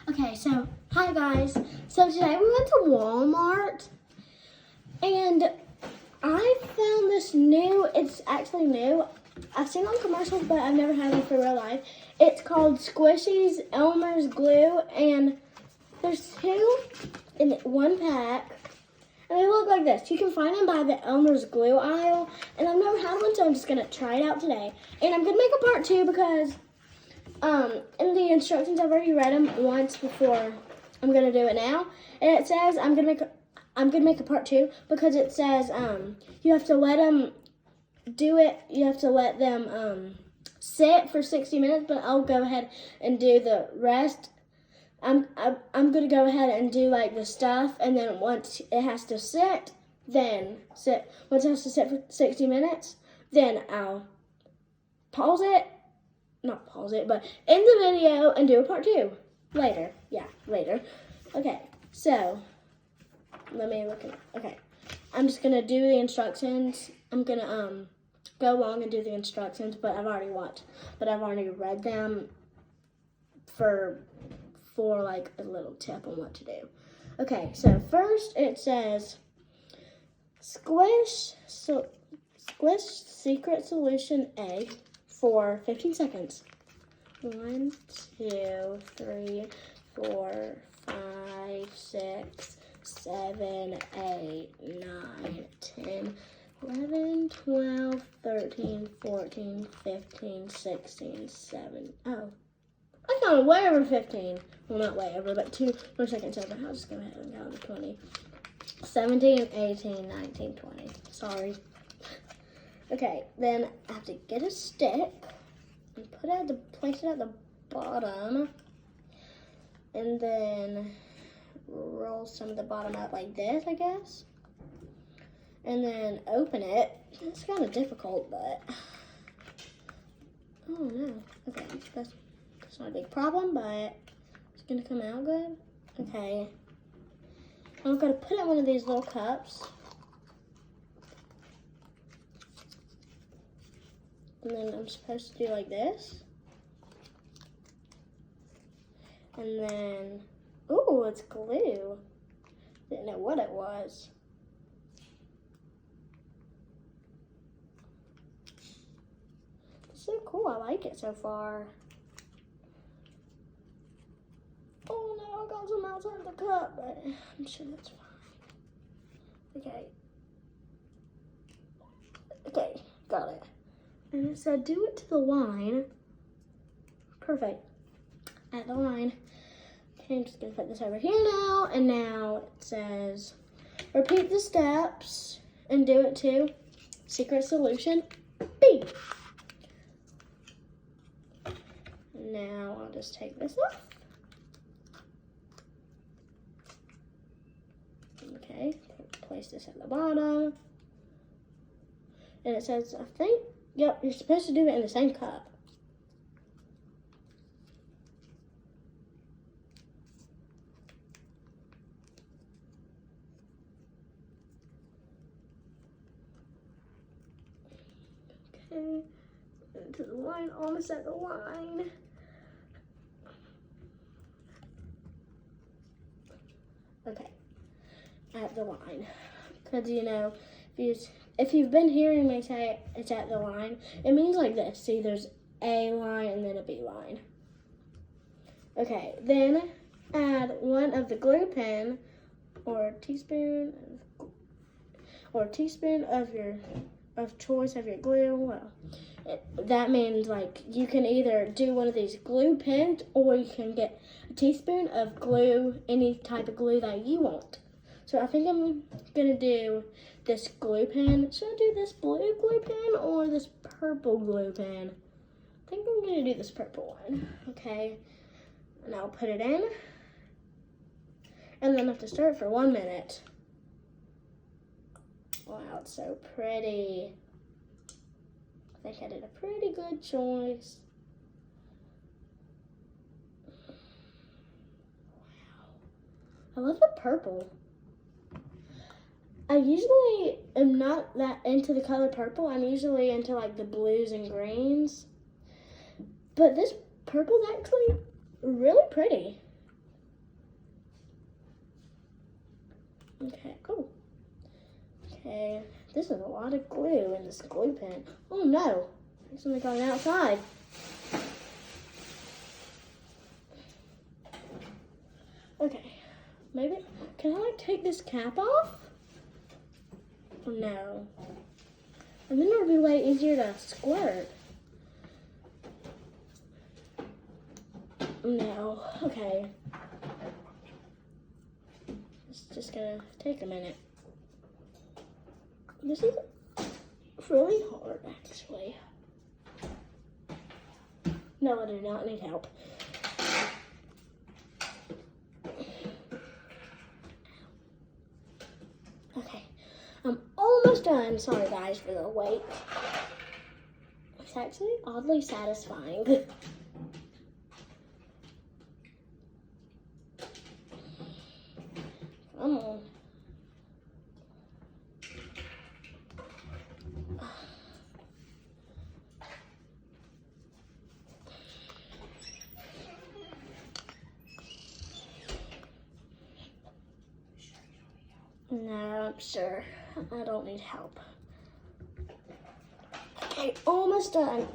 Okay, so hi guys. So today we went to Walmart and I found this new, it's actually new. I've seen it on commercials, but I've never had it for real life. It's called Squishy's Elmer's Glue, and there's two in one pack. And they look like this. You can find them by the Elmer's Glue aisle. And I've never had one, so I'm just going to try it out today. And I'm going to make a part two because in the instructions, I've already read them once before. I'm going to do it now. And it says I'm going to make a part two because it says you have to let them do it. You have to let them sit for 60 minutes, but I'll go ahead and do the rest. I'm gonna go ahead and do like the stuff, and then once it has to sit, then sit. Once it has to sit for 60 minutes, then I'll pause it, not pause it, but end the video and do a part two later. Yeah, later. Okay, so let me look at. Okay, I'm just gonna do the instructions. I'm gonna go along and do the instructions, but I've already read them for like a little tip on what to do. Okay, so first it says squish secret solution egg for 15 seconds. 1, 2, 3, 4, 5, 6, 7, 8, 9, 10, 11, 12, 13, 14, 15, 16, 17. Oh. I counted way over 15. Well, not way over, but 2 more seconds over. I'll just go ahead and count to 20. 17, 18, 19, 20. Sorry. Okay, then I have to get a stick and place it at the bottom. And then roll some of the bottom out like this, I guess. And then open it. It's kind of difficult, but... Oh, no. Okay, it's not a big problem, but it's gonna come out good. Okay. I'm gonna put it in one of these little cups. And then I'm supposed to do like this. And then, ooh, it's glue. Didn't know what it was. It's so cool, I like it so far. Oh no, I got some outside the cup, but I'm sure that's fine. Okay, got it. And it said do it to the line. Perfect. At the line. Okay, I'm just gonna put this over here now. And now it says repeat the steps and do it to secret solution B. Now I'll just take this off. Okay, place this at the bottom. And it says, I think, yep, you're supposed to do it in the same cup. Okay, to the line, almost at the line. Okay. At the line, because you know, if you've been hearing me say it's at the line, it means like this. See, there's a line and then a B line. Okay, then add one of the glue pen or teaspoon of choice of your glue. Well, that means like you can either do one of these glue pens or you can get a teaspoon of glue, any type of glue that you want. So I think I'm gonna do this glue pen. Should I do this blue glue pen or this purple glue pen? I think I'm gonna do this purple one. Okay, and I'll put it in. And then I have to stir it for 1 minute. Wow, it's so pretty. I think I did a pretty good choice. Wow, I love the purple. I usually am not that into the color purple. I'm usually into like the blues and greens. But this purple is actually really pretty. Okay, cool. Okay, this is a lot of glue in this glue pen. Oh no, there's something going outside. Okay, maybe, can I like take this cap off? No. And then it'll be way easier to squirt. No, okay. It's just gonna take a minute. This is really hard, actually. No, I do not need help. Okay, I'm almost done. Sorry guys for the wait. It's actually oddly satisfying. Come on. No, I'm sure. I don't need help. Okay, almost done.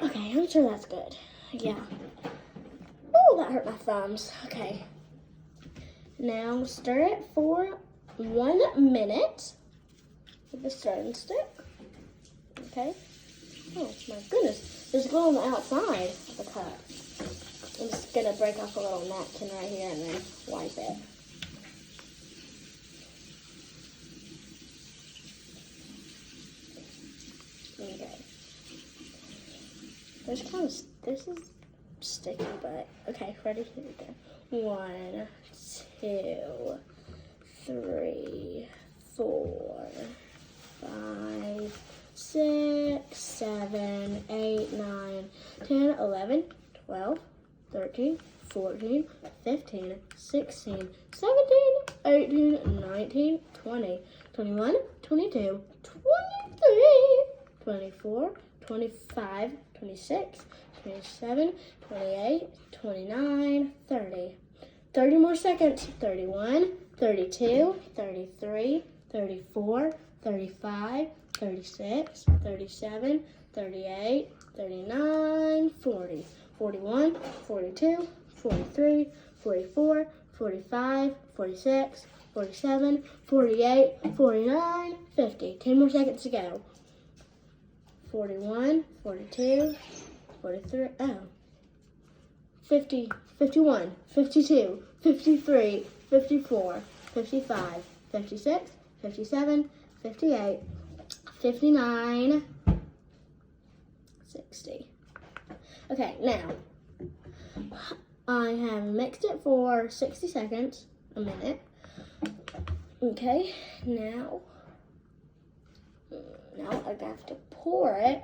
Okay, I'm sure that's good. Yeah. Oh, that hurt my thumbs. Okay. Now stir it for 1 minute with the stirring stick. Okay. Oh my goodness, there's glue on the outside of the cup. I'm just gonna break off a little napkin right here and then wipe it. Okay. This is sticky, but okay, ready? Here we go. 1, 2, 3, 4, 5, 6, 7, 8, 9, 10, 11, 12, 13, 14, 15, 16, 17, 18, 19, 20, 21, 22, 23, 24, 25, 26, 27, 28, 29, 30. 30 more seconds. 31, 32, 33, 34, 35, 36, 37, 38, 39, 40, 41, 42, 43, 44, 45, 46, 47, 48, 49, 50. 10 more seconds to go. 41, 42, 43, 50, 51, 52, 53, 54, 55, 56, 57, 58, 59, 60. Okay, now, I have mixed it for 60 seconds, a minute. Okay, now I have to pour it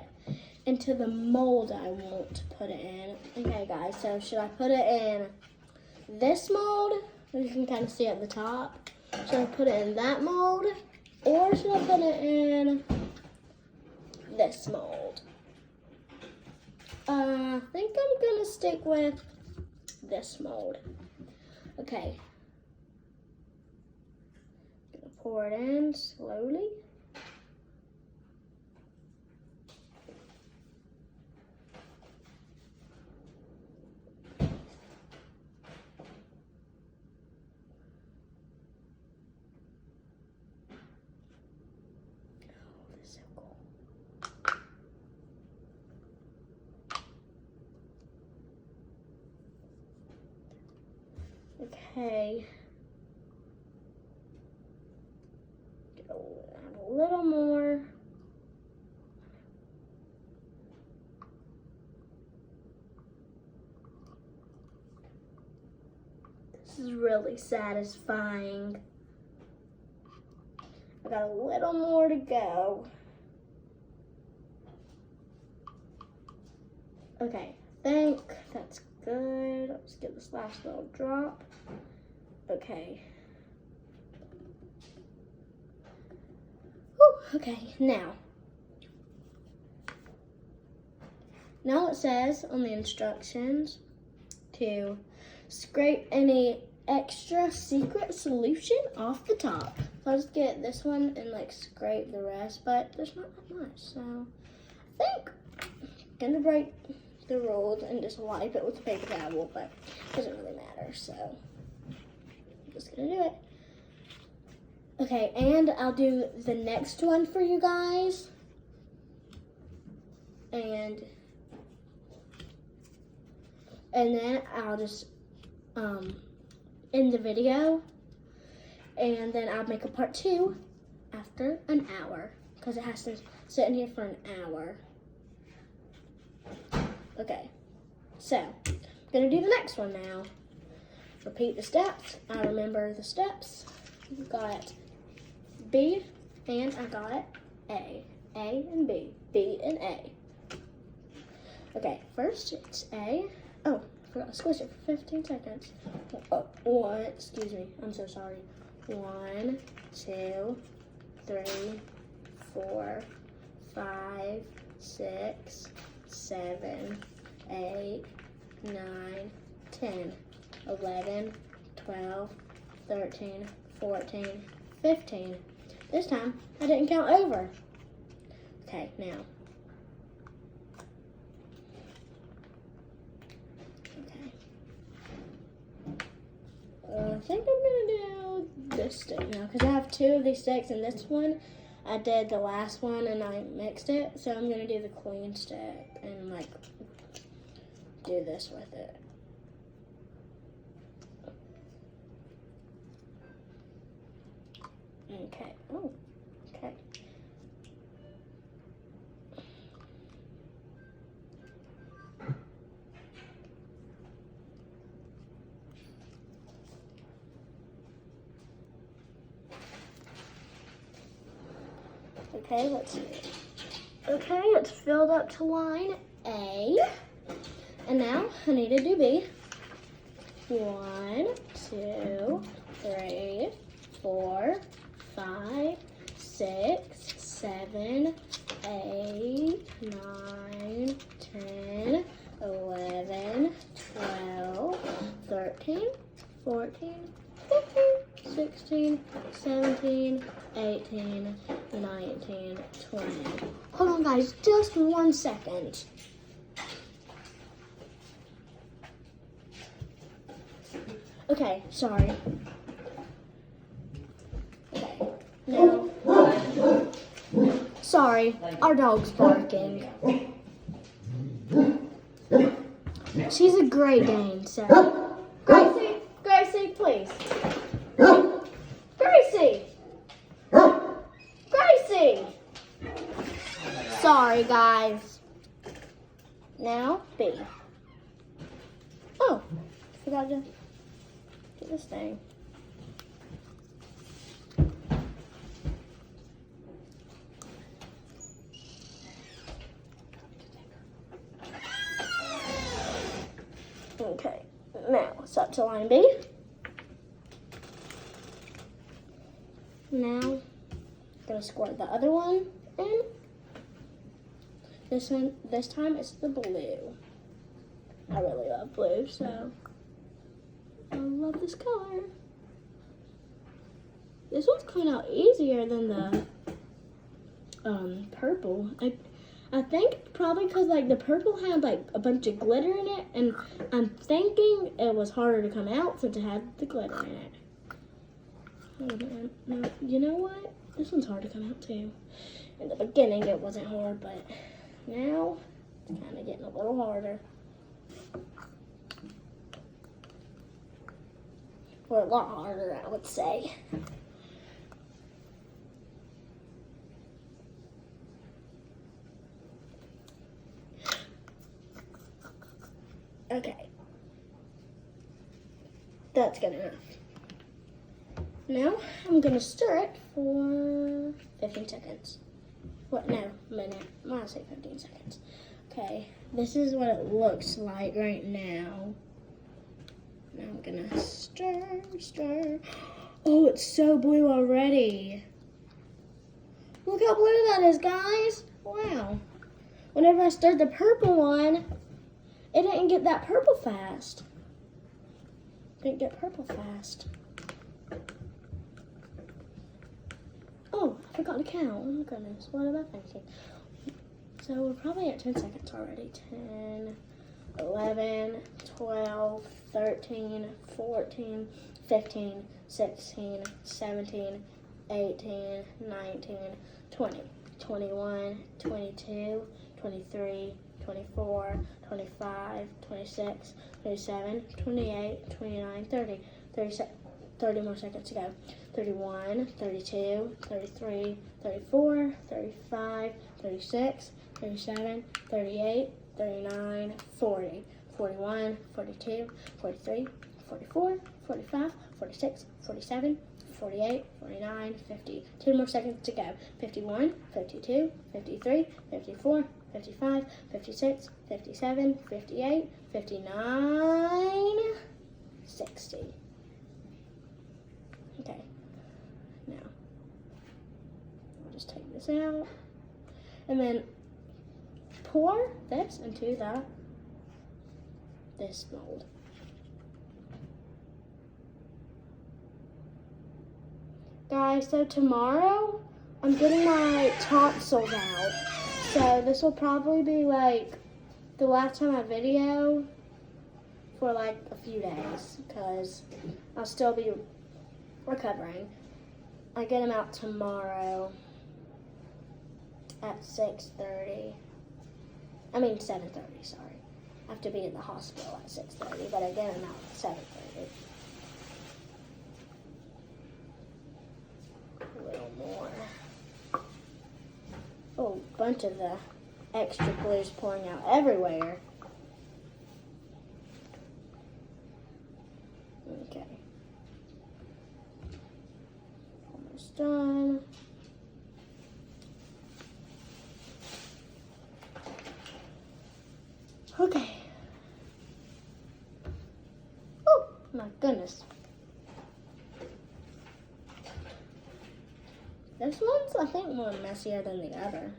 into the mold I want to put it in. Okay guys, so should I put it in this mold? You can kind of see at the top. Should I put it in that mold? Or should I put it in this mold? I think I'm gonna stick with this mold. Okay. Gonna pour it in slowly. Okay. Add a little more. This is really satisfying. I got a little more to go. Okay, I think that's good. Let's get this last little drop. Okay. Whew, okay, now Now it says on the instructions to scrape any extra secret solution off the top. So I'll just get this one and like scrape the rest, but there's not that much. So I think I'm gonna break the rules and just wipe it with a paper towel, but it doesn't really matter. So I'm just gonna do it. Okay, and I'll do the next one for you guys. And then I'll just end the video, and then I'll make a part 2 after an hour, because it has to sit in here for an hour. Okay, so I'm gonna do the next one now. Repeat the steps. I remember the steps. Got B and I got A and B and A. Okay, first it's A. Oh, I forgot to squish it for 15 seconds. Excuse me, I'm so sorry. 1, 2, 3, 4, 5, 6, 7, 8, 9, 10, 11, 12, 13, 14, 15. This time, I didn't count over. Okay, now. I think I'm gonna do this stick now because I have 2 of these sticks, and this one I did the last one and I mixed it, so I'm gonna do the queen stick and like do this with it. Okay. Oh, okay. Okay, let's see. Okay, it's filled up to line A. And now I need to do B. 1, 2, 3, 4, 5, 6, 7, 8, 9, 10, 11, 12, 13, 14, 15, 16, 17, 18, 19, 20. Hold on guys, just 1 second. Okay, sorry. Okay, now. Sorry, our dog's barking. She's a Great Dane, so. Gracie, please. Gracie! Sorry, guys. Now, B. Oh, forgot to do this thing. Okay, now it's up to line B. Now, I'm gonna squirt the other one in. This time it's the blue. I really love blue, so I love this color. This one's coming out easier than the purple. I think probably because like the purple had like a bunch of glitter in it, and I'm thinking it was harder to come out since it had the glitter in it. Oh, no, you know what? This one's hard to come out too. In the beginning it wasn't hard, but now it's kind of getting a little harder. Or a lot harder, I would say. Okay. That's good enough. Now, I'm going to stir it for 15 seconds. What? No, minute. I want to say 15 seconds. Okay, this is what it looks like right now. Now I'm going to stir. Oh, it's so blue already. Look how blue that is, guys. Wow. whenever I stirred the purple one, it didn't get that purple fast. Didn't get purple fast. Oh, I forgot to count. Oh my goodness, what am I thinking? So we're probably at 10 seconds already. 10, 11, 12, 13, 14, 15, 16, 17, 18, 19, 20, 21, 22, 23, 24, 25, 26, 27, 28, 29, 30, 30 more seconds to go. 31, 32, 33, 34, 35, 36, 37, 38, 39, 40, 41, 42, 43, 44, 45, 46, 47, 48, 49, 50. 2 more seconds to go. 51, 52, 53, 54, 55, 56, 57, 58, 59, 60. Okay, now I'll just take this out and then pour this into this mold. Guys, so tomorrow I'm getting my tonsils out. So this will probably be like the last time I video for like a few days because I'll still be recovering. I get them out tomorrow at 6:30. I mean 7:30, sorry. I have to be in the hospital at 6:30, but I get them out at 7:30. A little more. Oh, a bunch of the extra glue's pouring out everywhere. Okay. Almost done. Okay. Oh, my goodness. This one's, I think, more messier than the other.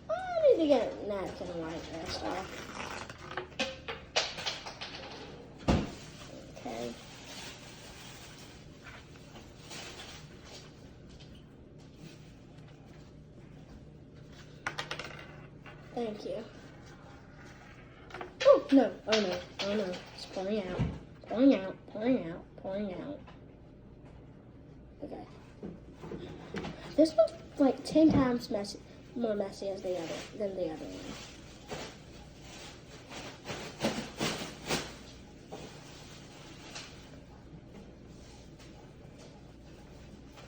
I need to get a napkin and wipe this off. Okay. Thank you. Oh, no. Oh, no. Oh, no. It's pouring out. Pouring out, pouring out, pouring out. Okay. This one's like 10 times more messy as than the other one.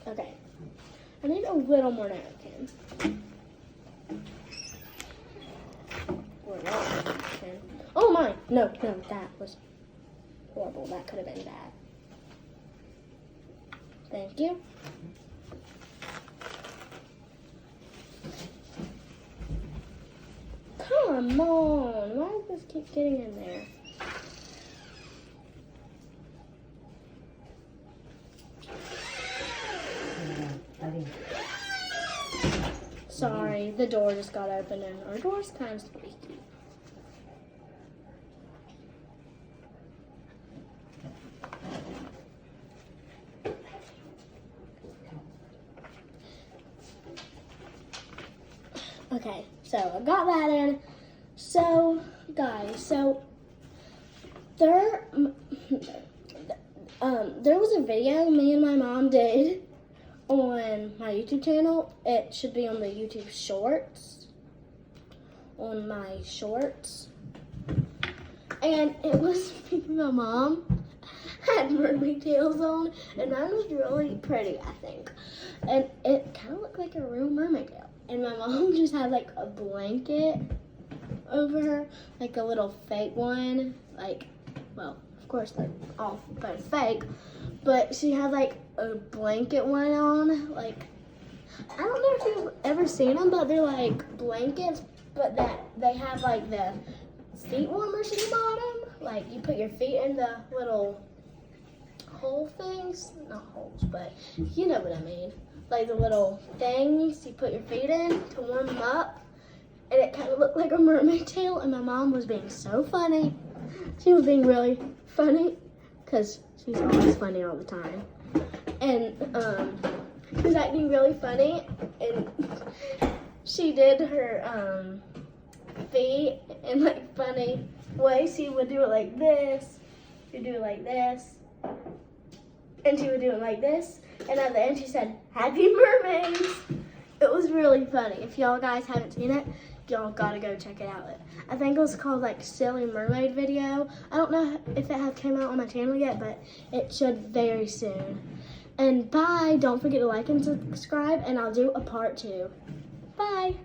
Okay. I need a little more napkin. Oh my! No, that was horrible. That could have been bad. Thank you. Come on. Why does this keep getting in there? Sorry, the door just got open and our door's kind of squeaky. Okay, so I got that in. So, guys, there was a video me and my mom did on my YouTube channel. It should be on the YouTube Shorts, on my Shorts. And it was me and my mom had mermaid tails on, and that was really pretty, I think. And it kind of looked like a real mermaid tail. And my mom just had like a blanket over her, like a little fake one. Like, well, of course they're all both fake, but she had like a blanket one on. Like, I don't know if you've ever seen them, but they're like blankets, but that they have like the feet warmers in the bottom. Like, you put your feet in the little hole things, not holes, but you know what I mean. Like the little things you put your feet in to warm them up. And it kind of looked like a mermaid tail, and my mom was being so funny. She was being really funny, because she's always funny all the time. And she was acting really funny, and she did her feet in like funny ways. She would do it like this, she'd do it like this, and she would do it like this. And at the end she said, "Happy Mermaids!" It was really funny. If y'all guys haven't seen it, y'all gotta go check it out. I think it was called like Silly Mermaid Video. I don't know if it has came out on my channel yet, but it should very soon. And bye, don't forget to like and subscribe, and I'll do a part 2. Bye.